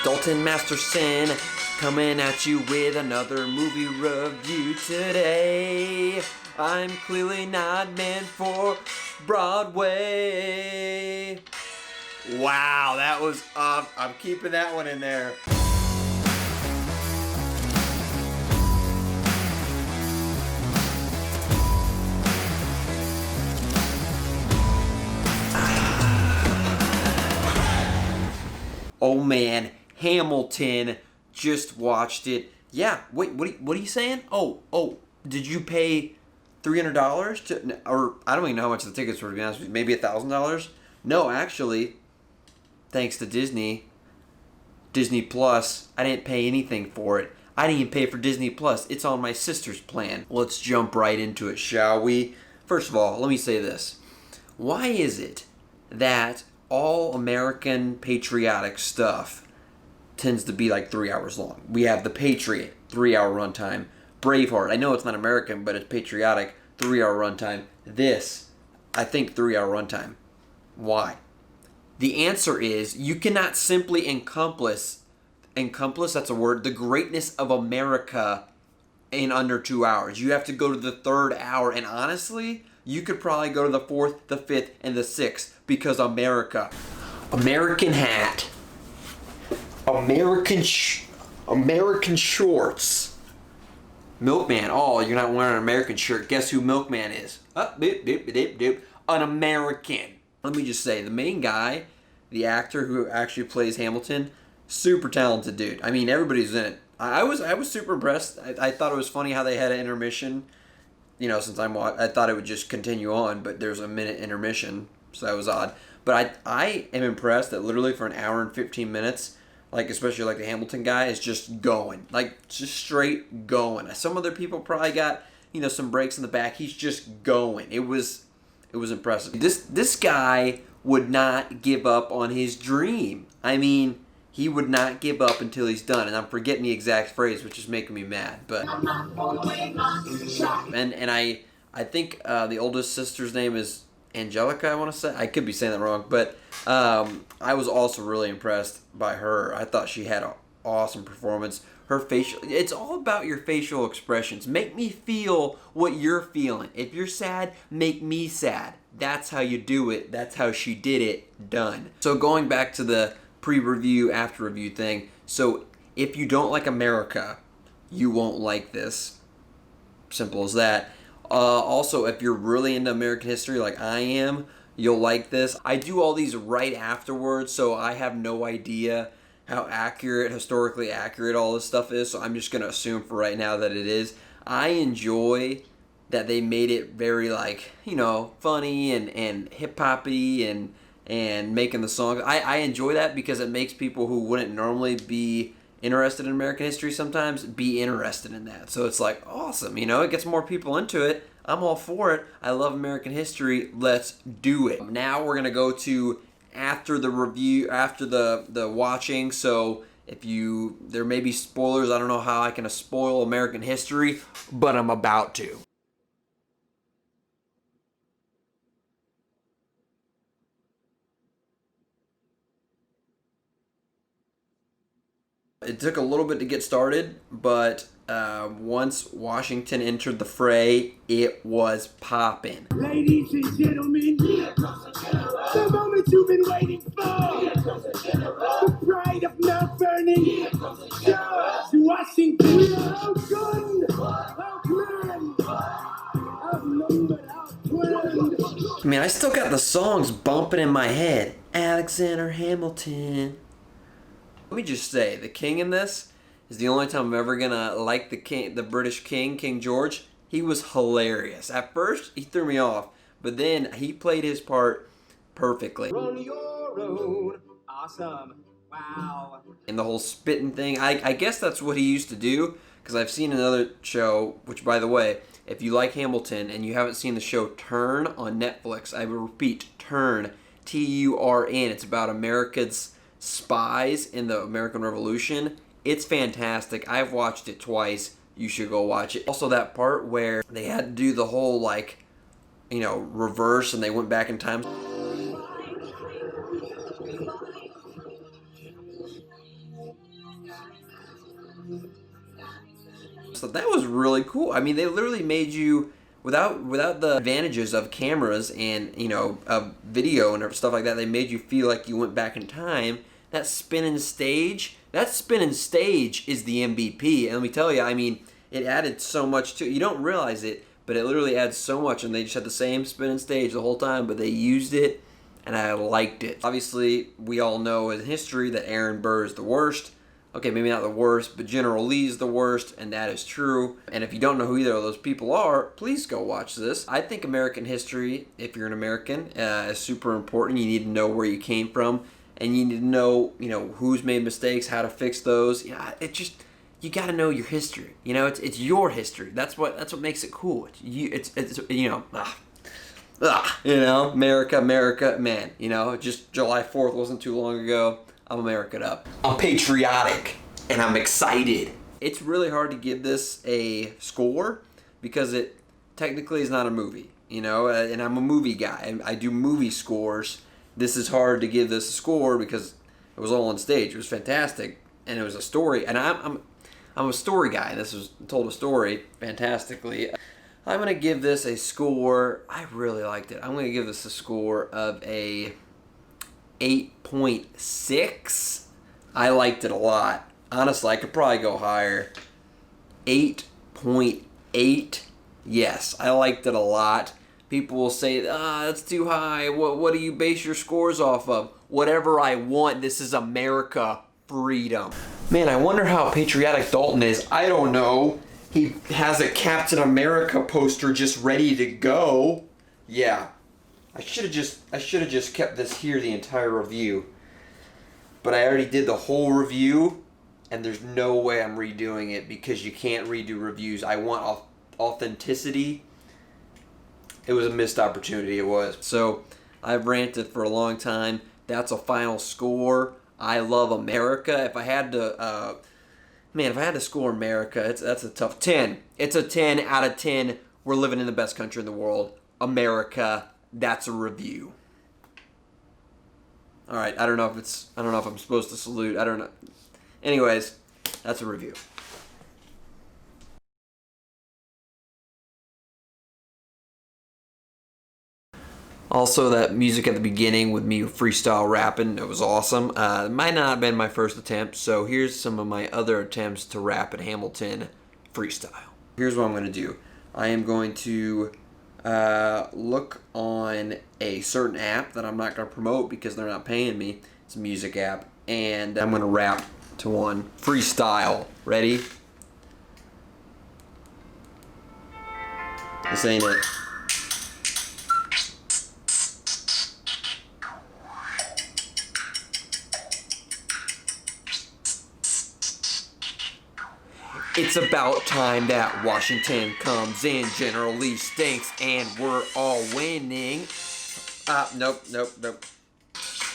Dalton Masterson coming at you with another movie review today. I'm clearly not meant for Broadway. Wow, that was up. I'm keeping that one in there. Oh man, Hamilton, just watched it. Yeah, wait, what are you saying? Oh, did you pay $300 to, or I don't even know how much the tickets were, to be honest with you, maybe $1,000? No, actually, thanks to Disney Plus, I didn't pay anything for it. I didn't even pay for Disney Plus. It's on my sister's plan. Let's jump right into it, shall we? First of all, let me say this. Why is it that all American patriotic stuff tends to be like 3 hours long? We have The Patriot, 3-hour runtime. Braveheart, I know it's not American, but it's patriotic, 3-hour runtime. This, I think 3-hour runtime. Why? The answer is you cannot simply encompass, that's a word, the greatness of America in under 2 hours. You have to go to the 3rd hour, and honestly, you could probably go to the 4th, the 5th, and the 6th, because America. American hat. American shorts. Milkman. Oh, you're not wearing an American shirt. Guess who Milkman is? An American. Let me just say, the main guy, the actor who actually plays Hamilton, super talented dude. I mean, everybody's in it. I was super impressed. I thought it was funny how they had an intermission. You know, since I thought it would just continue on, but there's a minute intermission, so that was odd. But I am impressed that literally for an hour and 15 minutes, like especially like the Hamilton guy is just going, like just straight going. Some other people probably got, you know, some breaks in the back. He's just going. It was impressive. This guy would not give up on his dream. I mean, he would not give up until he's done. And I'm forgetting the exact phrase, which is making me mad. But and I think the oldest sister's name is Angelica, I want to say. I could be saying that wrong. But I was also really impressed by her. I thought she had an awesome performance. Her facial, it's all about your facial expressions. Make me feel what you're feeling. If you're sad, make me sad. That's how you do it. That's how she did it. Done. So going back to the pre-review, after-review thing. So if you don't like America, you won't like this. Simple as that. Also, if you're really into American history like I am, you'll like this. I do all these right afterwards, so I have no idea how historically accurate all this stuff is, so I'm just going to assume for right now that it is. I enjoy that they made it very, like, you know, funny and hip-hoppy and making the songs. I enjoy that because it makes people who wouldn't normally be interested in American history sometimes be interested in that. So it's like awesome, you know, it gets more people into it. I'm all for it. I love American history. Let's do it. Now we're going to go to after the review, after the watching. So there may be spoilers. I don't know how I can spoil American history, but I'm about to. It took a little bit to get started, but once Washington entered the fray, it was popping. Ladies and gentlemen, the moment you've been waiting for. The pride of Mount Vernon, George Washington, outgunned, outmanned, outnumbered, outplanned. Man, I still got the songs bumping in my head. Alexander Hamilton. Let me just say, the king in this is the only time I'm ever gonna like the British king, King George. He was hilarious. At first, he threw me off, but then he played his part perfectly. Run your own. Awesome. Wow. And the whole spitting thing, I guess that's what he used to do, because I've seen another show, which, by the way, if you like Hamilton and you haven't seen the show Turn on Netflix, I will repeat, Turn, Turn. It's about America's spies in the American Revolution. It's fantastic. I've watched it twice. You should go watch it. Also, that part where they had to do the whole, like, you know, reverse and they went back in time. So that was really cool. I mean, they literally made you without the advantages of cameras and of video and stuff like that. They made you feel like you went back in time. That spinning stage is the MVP. And let me tell you, I mean, it added so much to it. You don't realize it, but it literally adds so much. And they just had the same spinning stage the whole time, but they used it, and I liked it. Obviously, we all know in history that Aaron Burr is the worst. Okay, maybe not the worst, but General Lee is the worst, and that is true. And if you don't know who either of those people are, please go watch this. I think American history, if you're an American, is super important. You need to know where you came from, and you need to know, who's made mistakes, how to fix those. You got to know your history. It's your history. That's what makes it cool. America, man. Just July 4th wasn't too long ago. I'm American up. I'm patriotic and I'm excited. It's really hard to give this a score because it technically is not a movie, and I'm a movie guy and I do movie scores. This is hard to give this a score because it was all on stage. It was fantastic and it was a story, and I'm a story guy. This was told a story fantastically. I'm gonna give this a score. I really liked it. I'm gonna give this a score of a 8.6. I liked it a lot. Honestly, I could probably go higher. 8.8. Yes, I liked it a lot. People will say, that's too high. What do you base your scores off of? Whatever I want. This is America. Freedom. Man, I wonder how patriotic Dalton is. I don't know. He has a Captain America poster just ready to go. Yeah. I should have just kept this here the entire review. But I already did the whole review, and there's no way I'm redoing it because you can't redo reviews. I want authenticity. It was a missed opportunity, it was. So, I've ranted for a long time. That's a final score. I love America. If I had to score America, that's a tough 10. It's a 10 out of 10. We're living in the best country in the world. America. That's a review. All right, I don't know if I'm supposed to salute. I don't know. Anyways, that's a review. Also, that music at the beginning with me freestyle rapping, it was awesome. It might not have been my first attempt, so here's some of my other attempts to rap at Hamilton freestyle. Here's what I'm going to do. I am going to look on a certain app that I'm not going to promote because they're not paying me. It's a music app, and I'm going to rap to one. Freestyle. Ready? This ain't it. It's about time that Washington comes in. General Lee stinks and we're all winning. Nope.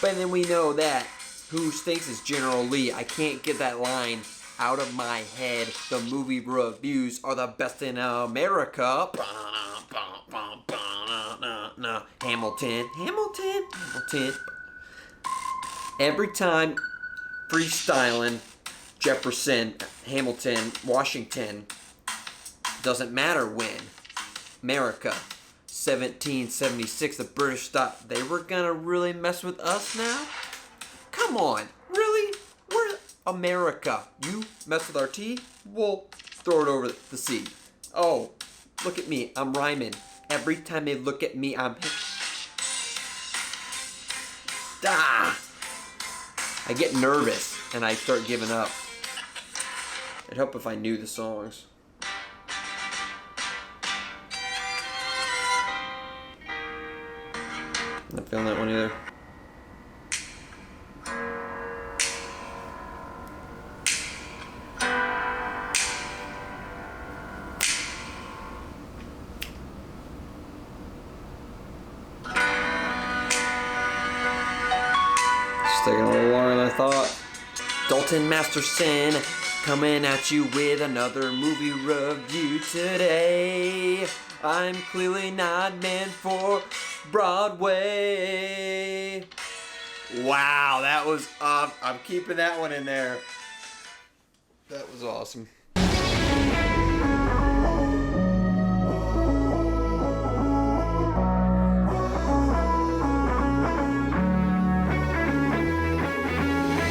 But then we know that who stinks is General Lee. I can't get that line out of my head. The movie reviews are the best in America. Hamilton. Every time freestyling, Jefferson, Hamilton, Washington, doesn't matter when. America, 1776, the British thought they were gonna really mess with us now? Come on, really? We're America. You mess with our tea, we'll throw it over the sea. Oh, look at me, I'm rhyming. Every time they look at me, I'm... I get nervous and I start giving up. It'd help if I knew the songs. Not feeling that one either. It's taking a little longer than I thought. Dalton Masterson coming at you with another movie review today. I'm clearly not meant for Broadway. Wow, that was up. I'm keeping that one in there. That was awesome.